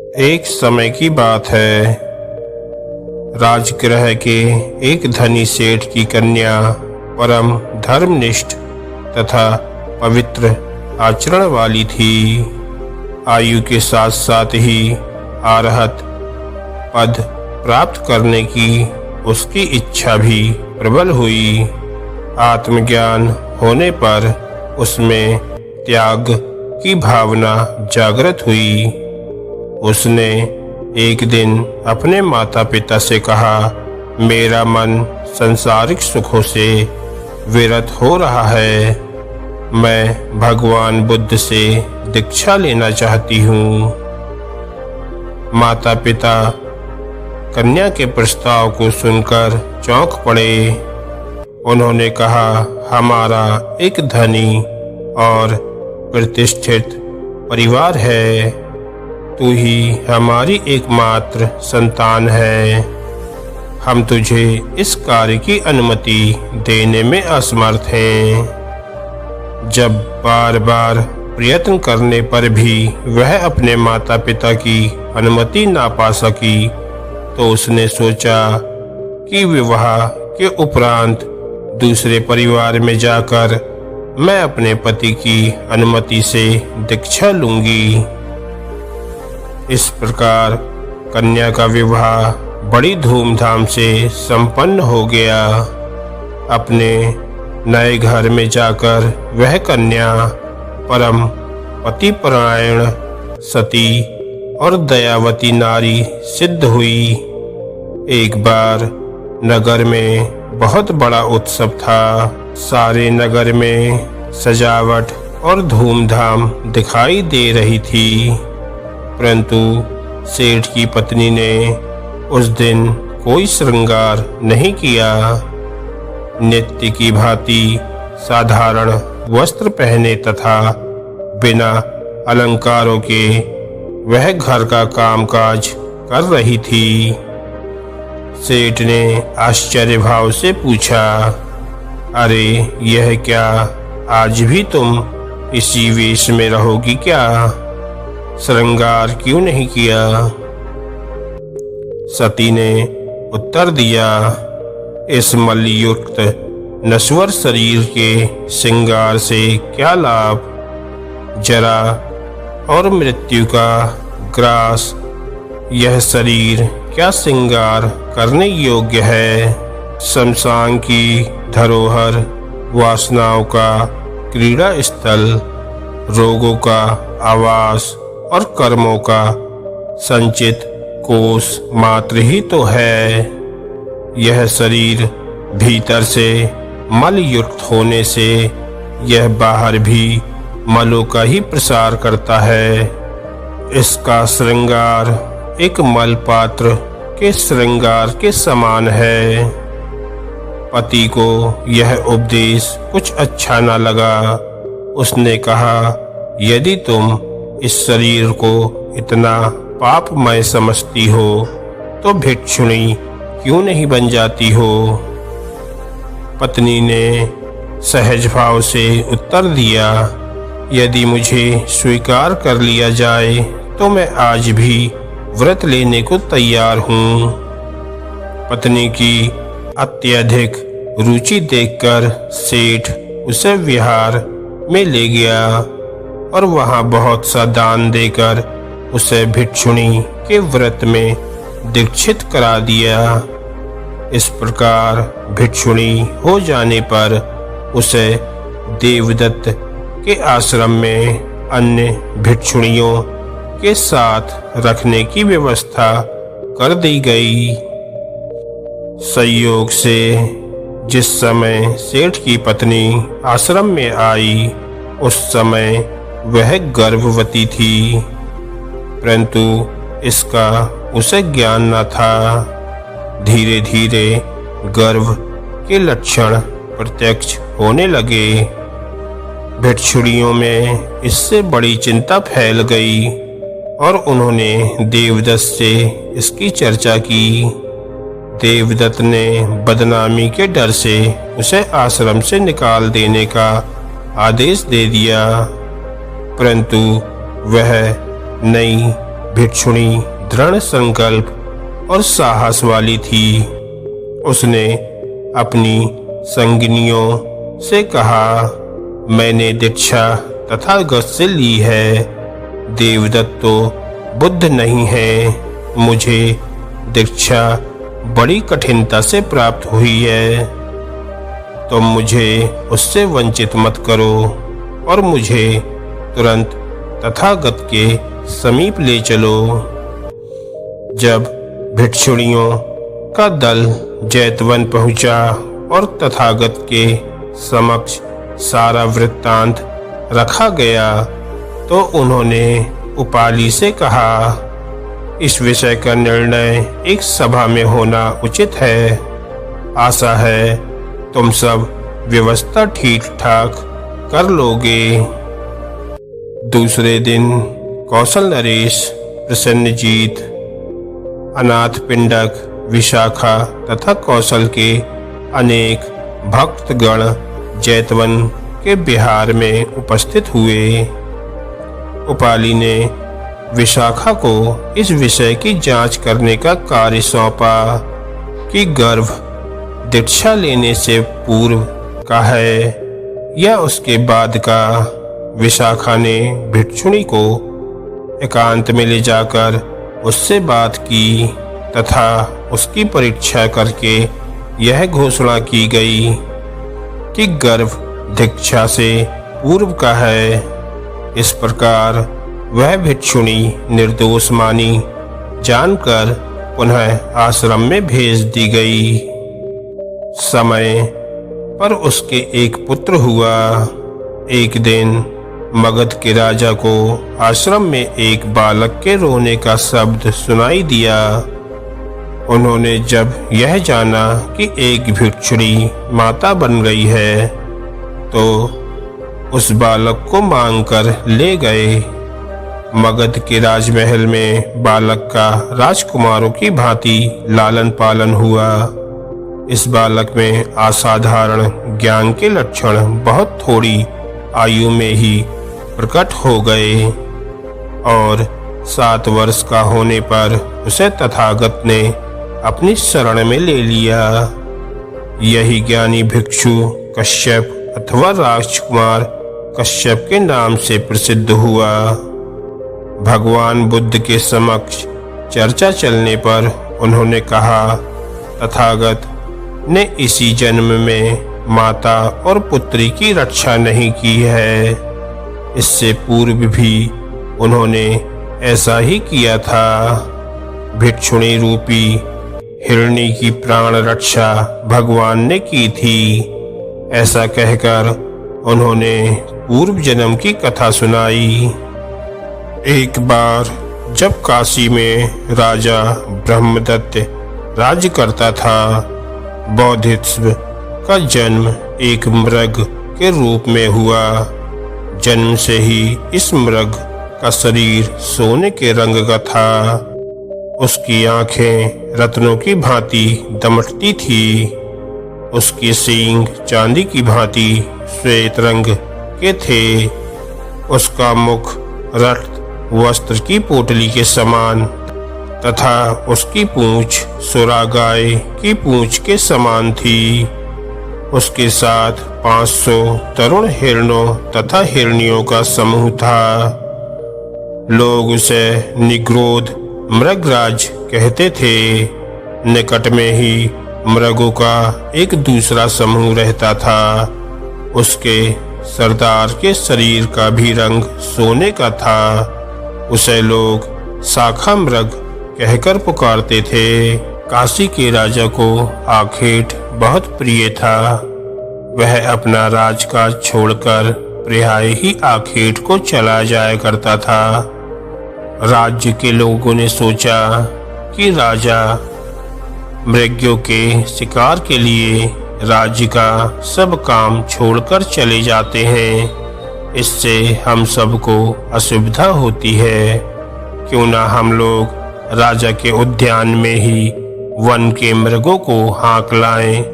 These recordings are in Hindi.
एक समय की बात है। राजगृह के एक धनी सेठ की कन्या परम धर्मनिष्ठ तथा पवित्र आचरण वाली थी। आयु के साथ साथ ही अरहत पद प्राप्त करने की उसकी इच्छा भी प्रबल हुई। आत्मज्ञान होने पर उसमें त्याग की भावना जागृत हुई। उसने एक दिन अपने माता पिता से कहा, मेरा मन सांसारिक सुखों से विरत हो रहा है। मैं भगवान बुद्ध से दीक्षा लेना चाहती हूँ। माता पिता कन्या के प्रस्ताव को सुनकर चौंक पड़े। उन्होंने कहा, हमारा एक धनी और प्रतिष्ठित परिवार है। तू ही हमारी एकमात्र संतान है। हम तुझे इस कार्य की अनुमति देने में असमर्थ हैं। जब बार बार प्रयत्न करने पर भी वह अपने माता पिता की अनुमति ना पा सकी, तो उसने सोचा कि विवाह के उपरांत दूसरे परिवार में जाकर मैं अपने पति की अनुमति से दीक्षा लूंगी। इस प्रकार कन्या का विवाह बड़ी धूमधाम से संपन्न हो गया। अपने नए घर में जाकर वह कन्या परम पतिपरायण, सती और दयावती नारी सिद्ध हुई। एक बार नगर में बहुत बड़ा उत्सव था। सारे नगर में सजावट और धूमधाम दिखाई दे रही थी, परंतु सेठ की पत्नी ने उस दिन कोई श्रृंगार नहीं किया। नित्य की भांति साधारण वस्त्र पहने तथा बिना अलंकारों के वह घर का कामकाज कर रही थी। सेठ ने आश्चर्य भाव से पूछा, अरे यह क्या, आज भी तुम इसी वेश में रहोगी क्या? श्रृंगार क्यों नहीं किया? सती ने उत्तर दिया, इस मलयुक्त नश्वर शरीर के श्रृंगार से क्या लाभ? जरा और मृत्यु का ग्रास, यह शरीर क्या श्रृंगार करने योग्य है? शमशान की धरोहर, वासनाओं का क्रीड़ा स्थल, रोगों का आवास और कर्मों का संचित कोष मात्र ही तो है। यह शरीर भीतर से मल युक्त होने से यह बाहर भी मलों का ही प्रसार करता है। इसका श्रृंगार एक मल पात्र के श्रृंगार के समान है। पति को यह उपदेश कुछ अच्छा न लगा। उसने कहा, यदि तुम इस शरीर को इतना पापमय समझती हो तो भिक्षुणी क्यों नहीं बन जाती हो? पत्नी ने सहज भाव से उत्तर दिया, यदि मुझे स्वीकार कर लिया जाए तो मैं आज भी व्रत लेने को तैयार हूँ। पत्नी की अत्यधिक रुचि देखकर सेठ उसे विहार में ले गया और वहाँ बहुत सा दान देकर उसे भिक्षुणी के व्रत में दीक्षित करा दिया। इस प्रकार भिक्षुणी हो जाने पर उसे देवदत्त के आश्रम में अन्य भिक्षुणियों के साथ रखने की व्यवस्था कर दी गई। संयोग से जिस समय सेठ की पत्नी आश्रम में आई, उस समय वह गर्भवती थी, परंतु इसका उसे ज्ञान न था। धीरे धीरे गर्भ के लक्षण प्रत्यक्ष होने लगे। भिक्षुणियों में इससे बड़ी चिंता फैल गई और उन्होंने देवदत्त से इसकी चर्चा की। देवदत्त ने बदनामी के डर से उसे आश्रम से निकाल देने का आदेश दे दिया, परंतु वह नई भिक्षुणी दृढ़ संकल्प और साहस वाली थी। उसने अपनी संगिनियों से कहा, मैंने दीक्षा तथागत से ली है। देवदत्त तो बुद्ध नहीं है। मुझे दीक्षा बड़ी कठिनता से प्राप्त हुई है। तुम मुझे उससे वंचित मत करो और मुझे तुरंत तथागत के समीप ले चलो। जब भिक्षुणियों का दल जैतवन पहुंचा और तथागत के समक्ष सारा वृत्तांत रखा गया तो उन्होंने उपाली से कहा, इस विषय का निर्णय एक सभा में होना उचित है। आशा है तुम सब व्यवस्था ठीक ठाक कर लोगे। दूसरे दिन कौशल नरेश, प्रसन्नजीत, अनाथ पिंडक, विशाखा तथा कौशल के अनेक भक्तगण जैतवन के बिहार में उपस्थित हुए। उपाली ने विशाखा को इस विषय की जांच करने का कार्य सौंपा कि गर्भ दीक्षा लेने से पूर्व का है या उसके बाद का। विशाखा ने भिक्षुणी को एकांत में ले जाकर उससे बात की तथा उसकी परीक्षा करके यह घोषणा की गई कि गर्भ दीक्षा से पूर्व का है। इस प्रकार वह भिक्षुणी निर्दोष मानी जानकर पुनः आश्रम में भेज दी गई। समय पर उसके एक पुत्र हुआ। एक दिन मगध के राजा को आश्रम में एक बालक के रोने का शब्द सुनाई दिया। उन्होंने जब यह जाना कि एक भिक्षुणी माता बन गई है तो उस बालक को मांगकर ले गए। मगध के राजमहल में बालक का राजकुमारों की भांति लालन पालन हुआ। इस बालक में असाधारण ज्ञान के लक्षण बहुत थोड़ी आयु में ही प्रकट हो गए और 7 वर्ष का होने पर उसे तथागत ने अपनी शरण में ले लिया। यही ज्ञानी भिक्षु कश्यप अथवा राजकुमार कश्यप के नाम से प्रसिद्ध हुआ। भगवान बुद्ध के समक्ष चर्चा चलने पर उन्होंने कहा, तथागत ने इसी जन्म में माता और पुत्री की रक्षा नहीं की है। इससे पूर्व भी उन्होंने ऐसा ही किया था। भिक्षुणी रूपी हिरणी की प्राण रक्षा भगवान ने की थी। ऐसा कहकर उन्होंने पूर्व जन्म की कथा सुनाई। एक बार जब काशी में राजा ब्रह्मदत्त राज्य करता था, बोधिसत्व का जन्म एक मृग के रूप में हुआ। जन्म से ही इस मृग का शरीर सोने के रंग का था। उसकी आंखें रत्नों की भांति दमकती थी। उसके सींग चांदी की भांति श्वेत रंग के थे। उसका मुख रक्त वस्त्र की पोटली के समान तथा उसकी पूंछ सुरा गाय की पूंछ के समान थी। उसके साथ 500 तरुण हिरणों तथा हिरनियों का समूह था। लोग उसे निग्रोध मृगराज कहते थे। निकट में ही मृगों का एक दूसरा समूह रहता था। उसके सरदार के शरीर का भी रंग सोने का था। उसे लोग शाखा मृग कहकर पुकारते थे। काशी के राजा को आखेट बहुत प्रिय था। वह अपना राजकाज छोड़कर प्राय ही आखेट को चला जाया करता था। राज्य के लोगों ने सोचा कि राजा मृगों के शिकार के लिए राज्य का सब काम छोड़कर चले जाते हैं। इससे हम सबको असुविधा होती है। क्यों ना हम लोग राजा के उद्यान में ही वन के मृगों को हाँक लाएं।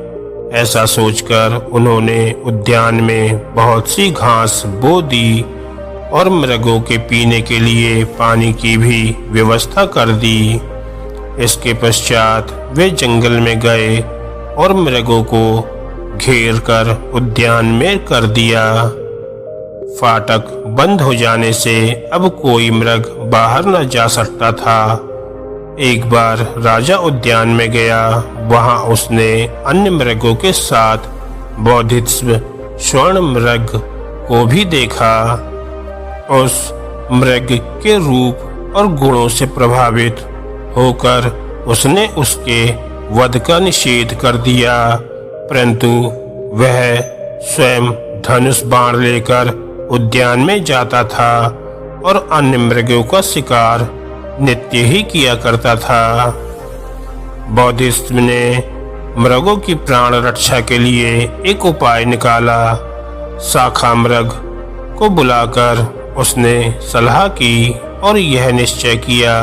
ऐसा सोचकर उन्होंने उद्यान में बहुत सी घास बो दी और मृगों के पीने के लिए पानी की भी व्यवस्था कर दी। इसके पश्चात वे जंगल में गए और मृगों को घेर कर उद्यान में कर दिया। फाटक बंद हो जाने से अब कोई मृग बाहर न जा सकता था। एक बार राजा उद्यान में गया। वहां उसने अन्य मृगों के साथ बोधिसत्व स्वर्ण मृग को भी देखा। उस मृग के रूप और गुणों से प्रभावित होकर उसने उसके वध का निषेध कर दिया, परंतु वह स्वयं धनुष बाण लेकर उद्यान में जाता था और अन्य मृगों का शिकार नित्य ही किया करता था। बोधिसत्व ने मृगों की प्राण रक्षा के लिए एक उपाय निकाला। शाखा मृग को बुलाकर उसने सलाह की और यह निश्चय किया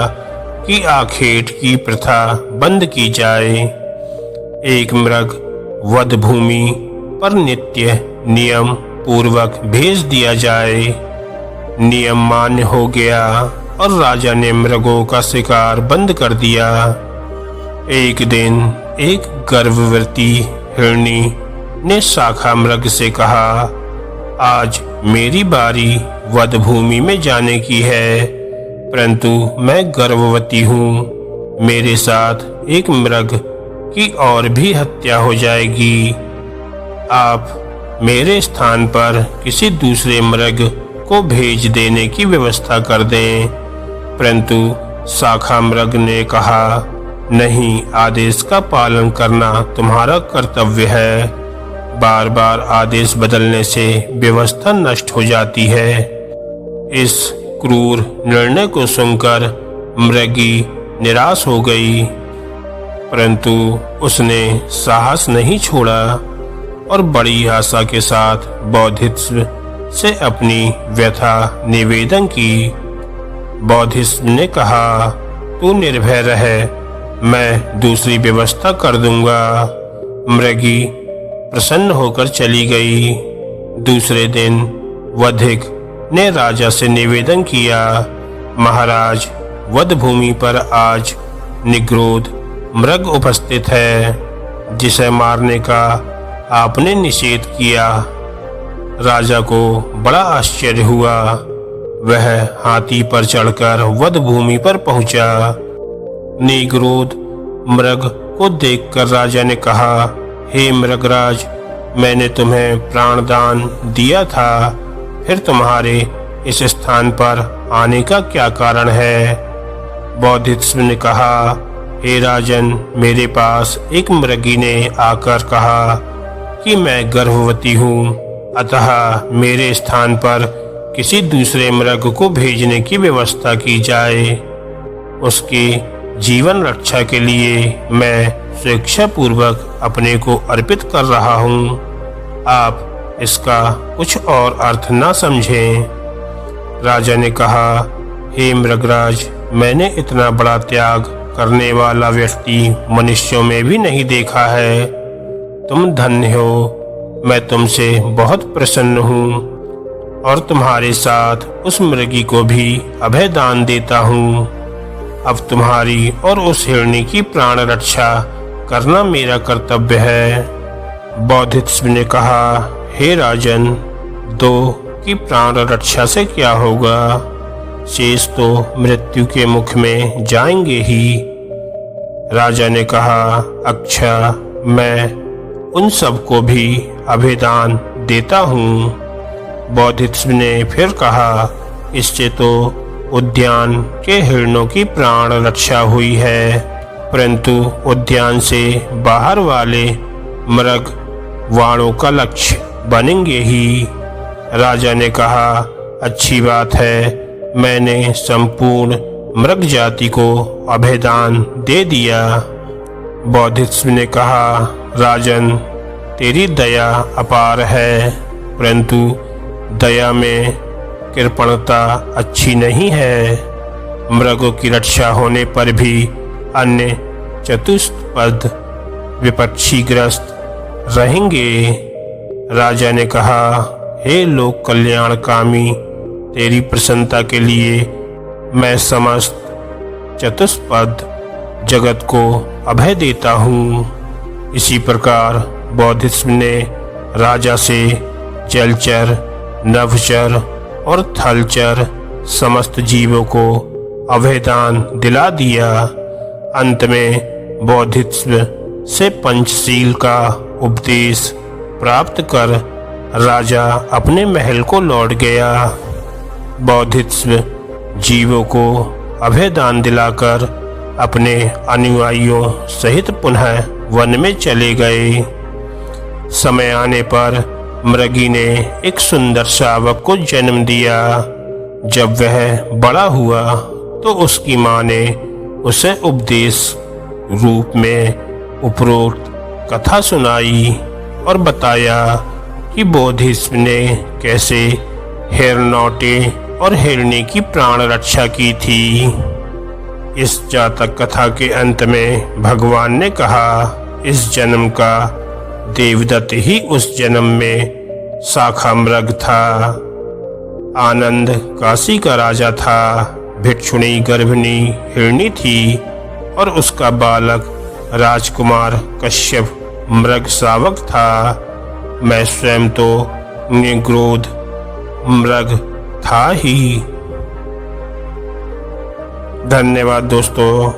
कि आखेट की प्रथा बंद की जाए। एक मृग वध भूमि पर नित्य नियम पूर्वक भेज दिया जाए। नियम मान्य हो गया और राजा ने मृगों का शिकार बंद कर दिया। एक दिन एक गर्भवती हिरणी ने शाखा मृग से कहा, आज मेरी बारी वध भूमि में जाने की है, परंतु मैं गर्भवती हूँ। मेरे साथ एक मृग की और भी हत्या हो जाएगी। आप मेरे स्थान पर किसी दूसरे मृग को भेज देने की व्यवस्था कर दें। परंतु शाखा मृग ने कहा, नहीं, आदेश का पालन करना तुम्हारा कर्तव्य है। बार बार आदेश बदलने से व्यवस्था नष्ट हो जाती है। इस क्रूर निर्णय को सुनकर मृगी निराश हो गई, परंतु उसने साहस नहीं छोड़ा और बड़ी आशा के साथ बोधिसत्व से अपनी व्यथा निवेदन की। बोधिसत्व ने कहा, तू निर्भय रह, मैं दूसरी व्यवस्था कर दूंगा। मृगी प्रसन्न होकर चली गई। दूसरे दिन वधिक ने राजा से निवेदन किया, महाराज, वध भूमि पर आज निग्रोध मृग उपस्थित है, जिसे मारने का आपने निषेध किया। राजा को बड़ा आश्चर्य हुआ। वह हाथी पर चढ़कर वध भूमि पर पहुंचा। निग्रोध मृग को देखकर राजा ने कहा, हे मृगराज, मैंने तुम्हें प्राणदान दिया था, फिर तुम्हारे इस स्थान पर आने का क्या कारण है? बोधिसत्व ने कहा, हे राजन, मेरे पास एक मृगी ने आकर कहा कि मैं गर्भवती हूँ, अतः मेरे स्थान पर किसी दूसरे मृग को भेजने की व्यवस्था की जाए। उसकी जीवन रक्षा के लिए मैं स्वेच्छा पूर्वक अपने को अर्पित कर रहा हूँ। आप इसका कुछ और अर्थ न समझें। राजा ने कहा, हे मृगराज, मैंने इतना बड़ा त्याग करने वाला व्यक्ति मनुष्यों में भी नहीं देखा है। तुम धन्य हो, मैं तुमसे बहुत प्रसन्न हूँ और तुम्हारे साथ उस मृगी को भी अभय दान देता हूँ। अब तुम्हारी और उस हिरणी की प्राण रक्षा करना मेरा कर्तव्य है। बोधिसत्व ने कहा, हे राजन, दो की प्राण रक्षा से क्या होगा? शेष तो मृत्यु के मुख में जाएंगे ही। राजा ने कहा, अच्छा, मैं उन सबको भी अभिदान देता हूँ। बोधिसत्व ने फिर कहा, इससे तो उद्यान के हिरणों की प्राण रक्षा हुई है, परंतु उद्यान से बाहर वाले मृग वाणों का लक्ष्य बनेंगे ही। राजा ने कहा, अच्छी बात है, मैंने संपूर्ण मृग जाति को अभयदान दे दिया। बोधिसत्व ने कहा, राजन, तेरी दया अपार है, परंतु दया में कृपणता अच्छी नहीं है। मृगों की रक्षा होने पर भी अन्य चतुष्पद विपक्षीग्रस्त रहेंगे। राजा ने कहा, हे लोक कल्याणकामी तेरी प्रसन्नता के लिए मैं समस्त चतुष्पद जगत को अभय देता हूँ। इसी प्रकार बोधिसत्व ने राजा से जलचर, नभचर और थलचर समस्त जीवों को अभयदान दिला दिया। अंत में बोधिसत्व से पंचशील का उपदेश प्राप्त कर राजा अपने महल को लौट गया। बोधिसत्व जीवों को अभयदान दिलाकर अपने अनुयायियों सहित पुनः वन में चले गए। समय आने पर मृगी ने एक सुंदर शावक को जन्म दिया। जब वह बड़ा हुआ तो उसकी माँ ने उसे उपदेश रूप में उपरोक्त कथा सुनाई और बताया कि बोधिसत्व ने कैसे हिरनौटे और हिरणी की प्राण रक्षा की थी। इस जातक कथा के अंत में भगवान ने कहा, इस जन्म का देवदत्त ही उस जन्म में शाखा मृग था। आनंद काशी का राजा था। भिक्षुणी गर्भिणी हिरणी थी और उसका बालक राजकुमार कश्यप मृग शावक था। मैं स्वयं तो निग्रोध मृग था ही। धन्यवाद दोस्तों।